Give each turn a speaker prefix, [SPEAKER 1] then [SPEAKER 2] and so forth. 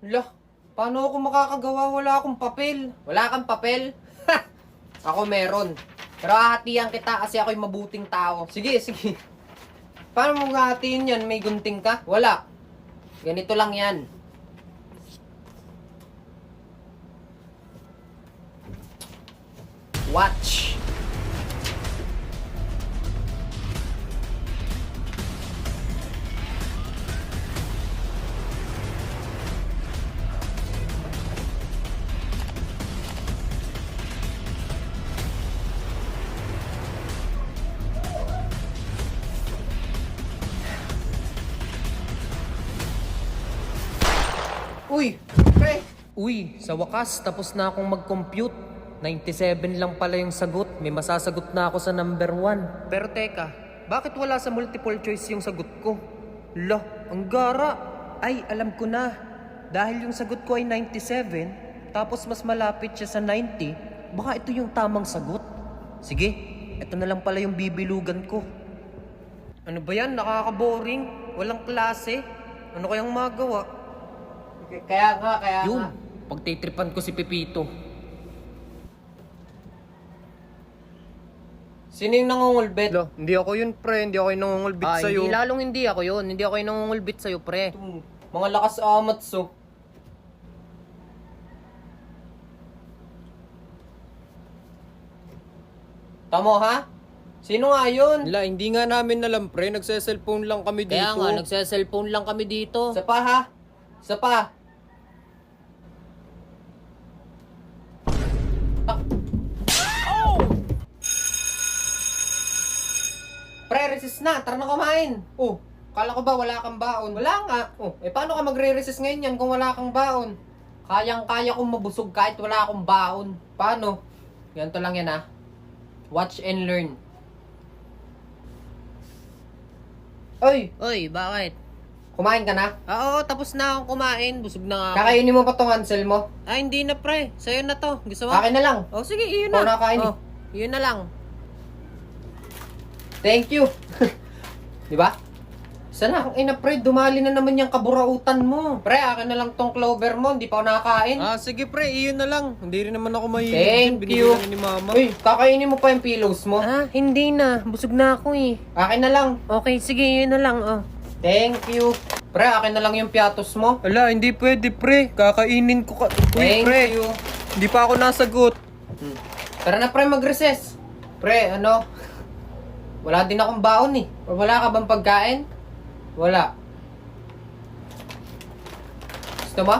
[SPEAKER 1] Lah, paano ako makakagawa? Wala akong papel. Wala kang papel? Ako meron. Pero hahatian kita kasi ako'y mabuting tao. Sige, sige. Paano mo hahatiin yan? May gunting ka? Wala. Ganito lang yan. Watch. Uy, pre! Uy, sa wakas, tapos na akong mag-compute. 97 lang pala yung sagot. May masasagot na ako sa number 1. Pero teka, bakit wala sa multiple choice yung sagot ko? Lah, ang gara! Ay, alam ko na. Dahil yung sagot ko ay 97, tapos mas malapit siya sa 90, baka ito yung tamang sagot. Sige, ito na lang pala yung bibilugan ko. Ano ba yan? Nakaka-boring. Walang klase. Ano kayang magawa? Kaya nga. Yun, pagtitripan ko si Pepito. Sino yung nangungulbit?
[SPEAKER 2] Hindi ako yun, pre. Hindi ako yung nangungulbit sa'yo.
[SPEAKER 1] Hindi, lalong hindi ako yun. Hindi ako yung nangungulbit sa'yo, pre. Mga lakas amatso. Tamo, ha? Sino nga yun?
[SPEAKER 2] Hindi nga namin alam, pre. Nagse-cellphone lang kami dito.
[SPEAKER 1] Kaya nga, nagse-cellphone lang kami dito. Isa pa, ha? Isa pa. Pre, resist na. Tara na kumain. Oh, kala ko ba wala kang baon? Wala nga. Oh, paano ka magre-resist ngayon yan kung wala kang baon? Kayang-kaya kong mabusog kahit wala akong baon. Paano? Ganito lang yan, ha? Watch and learn. Oy, bakit? Kumain ka na? Oo, tapos na akong kumain. Busog na nga ako. Kakainin mo pa tong Hansel mo? Ah, hindi na, pre. Sa'yo na to. Gusto mo? Akin na lang. Oh, sige, iyon na. Nakain. Oh, yun na lang. Thank you. Diba? Sana, ang ina, pre, dumali na naman yung kaburautan mo. Pre, akin na lang tong clover mo. Hindi pa ako nakakain.
[SPEAKER 2] Sige, pre. Iyon na lang. Hindi rin naman ako mahilig.
[SPEAKER 1] Thank you.
[SPEAKER 2] Binigyan ni Mama.
[SPEAKER 1] Uy, kakainin mo pa yung pillows mo?
[SPEAKER 3] Ah, hindi na. Busog na ako eh.
[SPEAKER 1] Akin na lang.
[SPEAKER 3] Okay, sige, yun na lang. Oh.
[SPEAKER 1] Thank you. Pre, akin na lang yung piatos mo.
[SPEAKER 2] Hindi pwede, pre. Kakainin ko ka. Uy,
[SPEAKER 1] Thank
[SPEAKER 2] pre.
[SPEAKER 1] you.
[SPEAKER 2] Hindi pa ako nasagot.
[SPEAKER 1] Tara na, pre, mag-recess. Pre, ano? Wala din akong baon eh. Wala ka bang pagkain? Wala. Gusto mo?